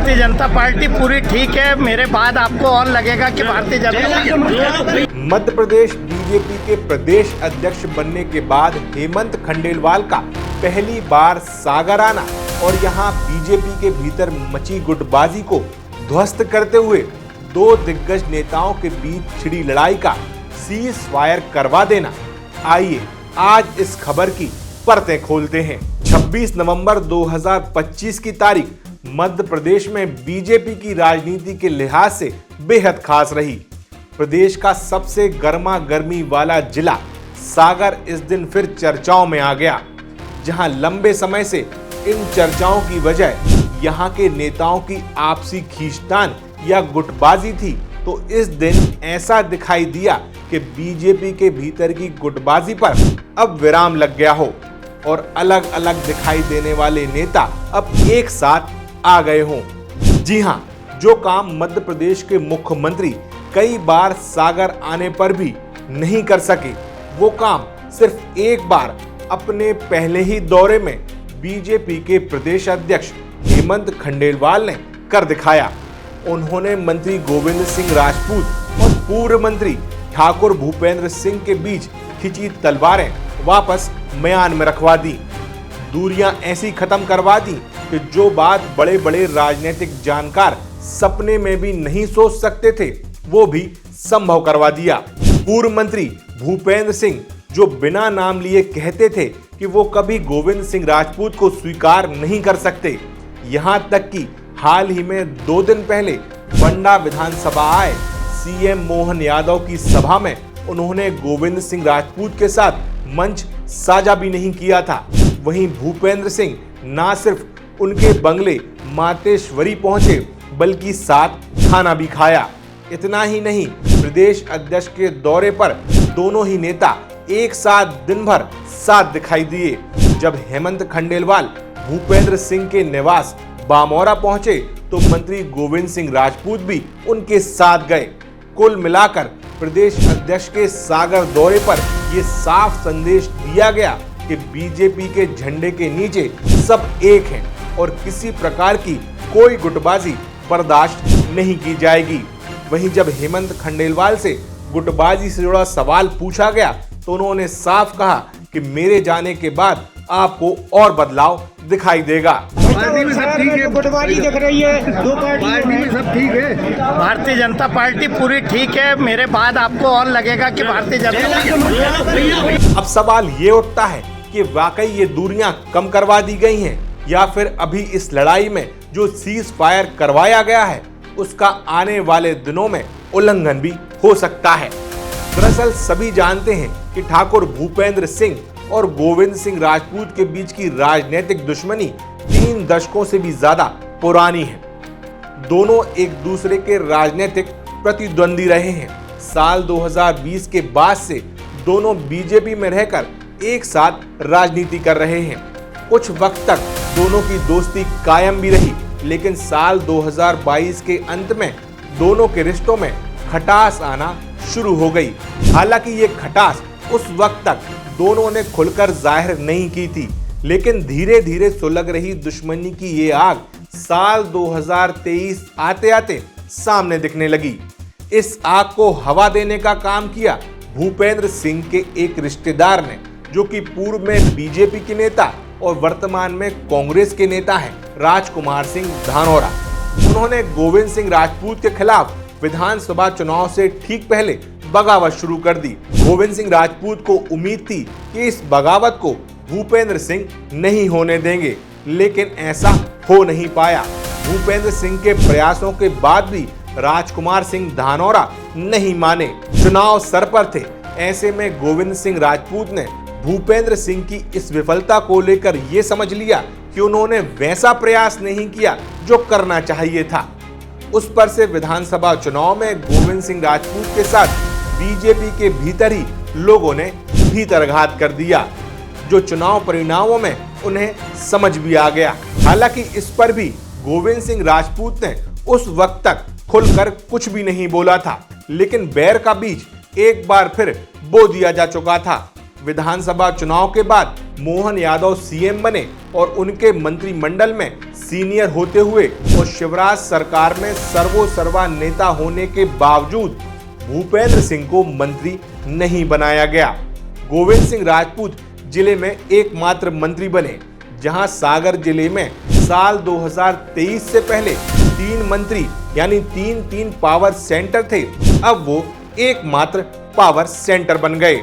Bharatiya Janata party पूरी ठीक है। मेरे बाद आपको और लगेगा कि भारतीय जनता मध्य प्रदेश बीजेपी के प्रदेश अध्यक्ष बनने के बाद हेमंत खंडेलवाल का पहली बार सागर आना और यहां बीजेपी के भीतर मची गुटबाजी को ध्वस्त करते हुए दो दिग्गज नेताओं के बीच छिड़ी लड़ाई का सीज फायर करवा देना। आइए आज इस खबर की परतें खोलते हैं। 26 नवंबर 2025 की तारीख मध्य प्रदेश में बीजेपी की राजनीति के लिहाज से बेहद खास रही। प्रदेश का सबसे गर्मा गर्मी वाला जिला सागर इस दिन फिर चर्चाओं में आ गया, जहां लंबे समय से इन चर्चाओं की वजह यहां के नेताओं की आपसी खींचतान या गुटबाजी थी, तो इस दिन ऐसा दिखाई दिया कि बीजेपी के भीतर की गुटबाजी पर अब विराम लग गया हो और अलग अलग दिखाई देने वाले नेता अब एक साथ आ गए हों। जी हां, जो काम मध्य प्रदेश के मुख्यमंत्री कई बार सागर आने पर भी नहीं कर सके, वो काम सिर्फ एक बार अपने पहले ही दौरे में बीजेपी के प्रदेश अध्यक्ष हेमंत खंडेलवाल ने कर दिखाया। उन्होंने मंत्री गोविंद सिंह राजपूत और पूर्व मंत्री ठाकुर भूपेंद्र सिंह के बीच खिंची तलवारें वापस म्यान में रखवा दी। दूरियां ऐसी खत्म करवा दी कि जो बात बड़े बड़े राजनीतिक जानकार सपने में भी नहीं सोच सकते थे, वो भी संभव करवा दिया। पूर्व मंत्री भूपेंद्र सिंह जो बिना नाम लिए कहते थे कि वो कभी गोविंद सिंह राजपूत को स्वीकार नहीं कर सकते, यहां तक कि हाल ही में 2 दिन पहले बंडा विधानसभा आए सीएम मोहन यादव की सभा में उन्होंने गोविंद सिंह राजपूत के साथ मंच साझा भी नहीं किया था। वहीं भूपेंद्र सिंह ना सिर्फ उनके बंगले मातेश्वरी पहुंचे, बल्कि साथ खाना भी खाया। इतना ही नहीं, प्रदेश अध्यक्ष के दौरे पर दोनों ही नेता एक साथ दिन भर साथ दिखाई दिए। जब हेमंत खंडेलवाल भूपेंद्र सिंह के निवास बामौरा पहुंचे तो मंत्री गोविंद सिंह राजपूत भी उनके साथ गए। कुल मिलाकर प्रदेश अध्यक्ष के सागर दौरे पर यह साफ संदेश दिया गया कि बीजेपी के झंडे के नीचे सब एक हैं और किसी प्रकार की कोई गुटबाजी बर्दाश्त नहीं की जाएगी। वहीं जब हेमंत खंडेलवाल से गुटबाजी से जुड़ा सवाल पूछा गया तो उन्होंने साफ कहा कि मेरे जाने के बाद आपको और बदलाव दिखाई देगा। पार्टी में सब ठीक है, गुटबाजी दिख रही है, दो पार्टी में सब ठीक है। भारतीय जनता पार्टी पूरी ठीक है। मेरे बाद आपको और लगेगा कि भारतीय जनता। अब सवाल ये उठता है कि वाकई ये दूरियां कम करवा दी गई हैं या फिर अभी इस लड़ाई में जो सीज फायर करवाया गया है उसका आने वाले दिनों में उल्लंघन भी हो सकता है। दरअसल सभी जानते हैं कि ठाकुर भूपेंद्र सिंह और गोविंद सिंह राजपूत के बीच की राजनीतिक दुश्मनी 3 दशकों से भी ज्यादा पुरानी है। दोनों एक दूसरे के राजनीतिक प्रतिद्वंदी रहे हैं। साल 2020 के बाद से दोनों बीजेपी में रहकर एक साथ राजनीति कर रहे हैं। कुछ वक्त तक दोनों की दोस्ती कायम भी रही, लेकिन साल 2022 के अंत में दोनों के रिश्तों में खटास आना शुरू हो गई। हालांकि ये खटास उस वक्त तक दोनों ने खुलकर जाहिर नहीं की थी, लेकिन धीरे धीरे सुलग रही दुश्मनी की ये आग साल 2023 आते आते सामने दिखने लगी। इस आग को हवा देने का काम किया भूपेंद्र सिंह के एक रिश्तेदार ने, जो कि पूर्व में बीजेपी के नेता और वर्तमान में कांग्रेस के नेता हैं, राजकुमार सिंह धानोरा। उन्होंने गोविंद सिंह राजपूत के खिलाफ विधानसभा चुनाव से ठीक पहले बगावत शुरू कर दी। गोविंद सिंह राजपूत को उम्मीद थी कि इस बगावत को भूपेंद्र सिंह नहीं होने देंगे, लेकिन ऐसा हो नहीं पाया। भूपेंद्र सिंह के प्रयासों के बाद भी राजकुमार सिंह धानोरा नहीं माने। चुनाव सर पर थे, ऐसे में गोविंद सिंह राजपूत ने भूपेंद्र सिंह की इस विफलता को लेकर ये समझ लिया कि उन्होंने वैसा प्रयास नहीं किया जो करना चाहिए था। उस पर से विधानसभा चुनाव में गोविंद सिंह राजपूत के साथ बीजेपी के भीतर ही लोगों ने भीतरघात कर दिया, जो चुनाव परिणामों में उन्हें समझ भी आ गया। हालांकि इस पर भी गोविंद सिंह राजपूत ने उस वक्त तक खुलकर कुछ भी नहीं बोला था, लेकिन बैर का बीज एक बार फिर बो दिया जा चुका था। विधानसभा चुनाव के बाद मोहन यादव सीएम बने और उनके मंत्रिमंडल में सीनियर होते हुए और शिवराज सरकार में सर्वोसर्वा नेता होने के बावजूद भूपेंद्र सिंह को मंत्री नहीं बनाया गया। गोविंद सिंह राजपूत जिले में एकमात्र मंत्री बने, जहां सागर जिले में साल 2023 से पहले 3 मंत्री यानी 3 पावर सेंटर थे, अब वो एकमात्र पावर सेंटर बन गए।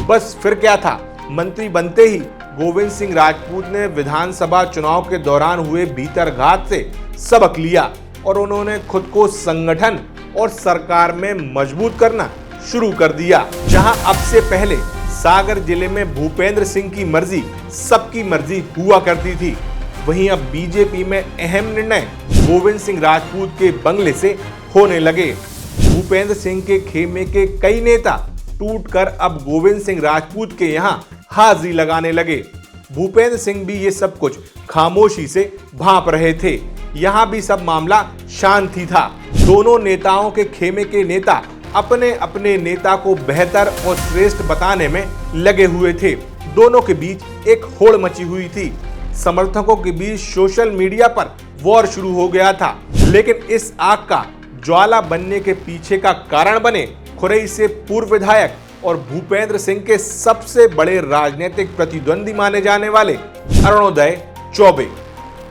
बस फिर क्या था, मंत्री बनते ही गोविंद सिंह राजपूत ने विधानसभा चुनाव के दौरान हुए भीतरघात से सबक लिया और उन्होंने खुद को संगठन और सरकार में मजबूत करना शुरू कर दिया। जहां अब से पहले सागर जिले में भूपेंद्र सिंह की मर्जी सबकी मर्जी हुआ करती थी, वहीं अब बीजेपी में अहम निर्णय गोविंद सिंह राजपूत के बंगले से होने लगे। भूपेंद्र सिंह के खेमे के कई नेता टूटकर अब गोविंद सिंह राजपूत के यहां हाजिरी लगाने लगे। भूपेंद्र सिंह भी ये सब कुछ खामोशी से भांप रहे थे। यहां भी सब मामला शांति था। दोनों नेताओं के खेमे के नेता अपने अपने नेता को बेहतर और श्रेष्ठ बताने में लगे हुए थे। दोनों के बीच एक होड़ मची हुई थी। समर्थकों के बीच सोशल मीडिया पर वॉर शुरू हो गया था, लेकिन इस आग का ज्वाला बनने के पीछे का कारण बने खुरई से पूर्व विधायक और भूपेंद्र सिंह के सबसे बड़े राजनीतिक प्रतिद्वंदी माने जाने वाले अरुणोदय चौबे।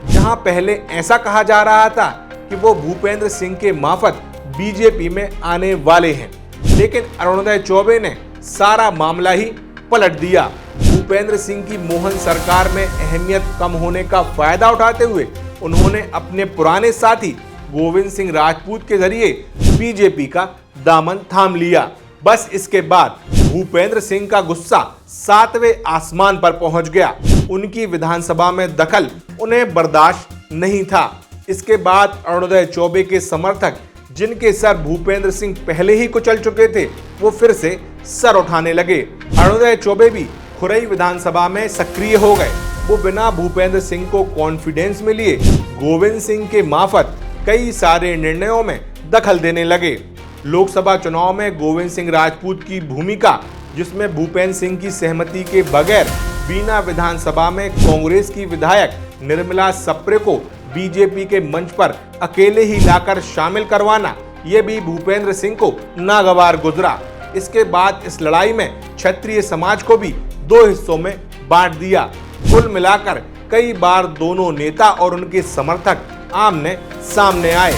जहां पहले ऐसा कहा जा रहा था कि वो भूपेंद्र सिंह के मार्फत बीजेपी में आने वाले हैं, लेकिन अरुणोदय चौबे ने सारा मामला ही पलट दिया। भूपेंद्र सिंह की मोहन सरकार में अहमियत कम होने का फायदा उठाते हुए उन्होंने अपने पुराने साथी गोविंद सिंह राजपूत के जरिए बीजेपी का दामन थाम लिया। बस इसके बाद भूपेंद्र सिंह का गुस्सा 7वें आसमान पर पहुंच गया। उनकी विधानसभा में दखल उन्हें बर्दाश्त नहीं था। इसके बाद अरुणोदय चौबे के समर्थक, जिनके सर भूपेंद्र सिंह पहले ही कुचल चुके थे, वो फिर से सर उठाने लगे। अरुणोदय चौबे भी खुरई विधानसभा में सक्रिय हो गए। वो बिना भूपेंद्र सिंह को कॉन्फिडेंस में लिए गोविंद सिंह के मार्फत कई सारे निर्णयों में दखल देने लगे। लोकसभा चुनाव में गोविंद सिंह राजपूत की भूमिका, जिसमें भूपेंद्र सिंह की सहमति के बगैर बीना विधानसभा में कांग्रेस की विधायक निर्मला सप्रे को बीजेपी के मंच पर अकेले ही लाकर शामिल करवाना, ये भी भूपेंद्र सिंह को नागवार गुजरा। इसके बाद इस लड़ाई में क्षत्रिय समाज को भी 2 हिस्सों में बांट दिया। कुल मिलाकर कई बार दोनों नेता और उनके समर्थक आमने सामने आए।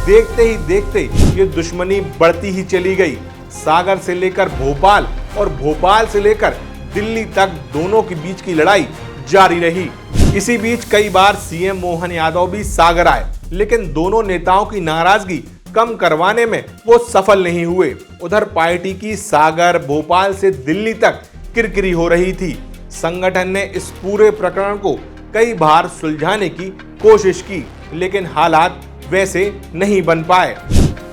देखते ही देखते ये दुश्मनी बढ़ती ही चली गई। सागर से लेकर भोपाल और भोपाल से लेकर दिल्ली तक दोनों के बीच की लड़ाई जारी रही। इसी बीच कई बार सीएम मोहन यादव भी सागर आए, लेकिन दोनों नेताओं की नाराजगी कम करवाने में वो सफल नहीं हुए। उधर पार्टी की सागर, भोपाल से दिल्ली तक किरकिरी हो रही थी। संगठन ने इस पूरे प्रकरण को कई बार सुलझाने की कोशिश की, लेकिन हालात वैसे नहीं बन पाए।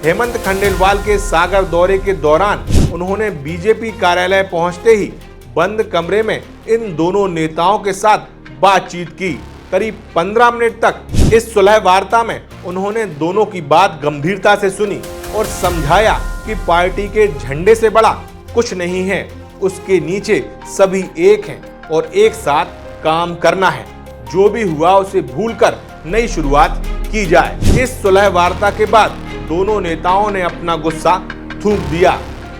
हेमंत खंडेलवाल के सागर दौरे के दौरान उन्होंने बीजेपी कार्यालय पहुंचते ही बंद कमरे में इन दोनों नेताओं के साथ बातचीत की। करीब 15 मिनट तक इस सुलह वार्ता में उन्होंने दोनों की बात गंभीरता से सुनी और समझाया कि पार्टी के झंडे से बड़ा कुछ नहीं है, उसके नीचे सभी एक हैं और एक साथ काम करना है। जो भी हुआ उसे भूलकर नई शुरुआत की जाए। इस सुलह वार्ता के बाद दोनों नेताओं ने अपना गुस्सा थूक दिया,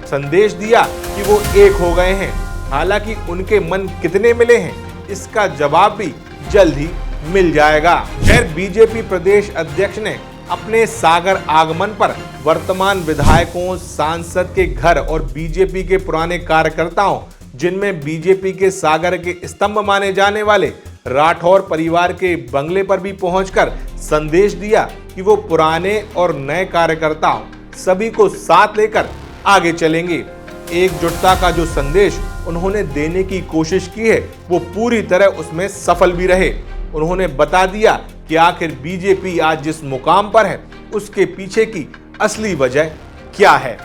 संदेश दिया कि वो एक हो गए हैं। हालांकि उनके मन कितने मिले हैं, इसका जवाब भी जल्द ही मिल जाएगा। खैर, बीजेपी प्रदेश अध्यक्ष ने अपने सागर आगमन पर वर्तमान विधायकों, सांसद के घर और बीजेपी के पुराने कार्यकर्ताओं, जिनमें बीजेपी के सागर के स्तंभ माने जाने वाले राठौर परिवार के बंगले पर भी पहुंचकर संदेश दिया कि वो पुराने और नए कार्यकर्ताओं सभी को साथ लेकर आगे चलेंगे। एकजुटता का जो संदेश उन्होंने देने की कोशिश की है, वो पूरी तरह उसमें सफल भी रहे। उन्होंने बता दिया कि आखिर बीजेपी आज जिस मुकाम पर है, उसके पीछे की असली वजह क्या है।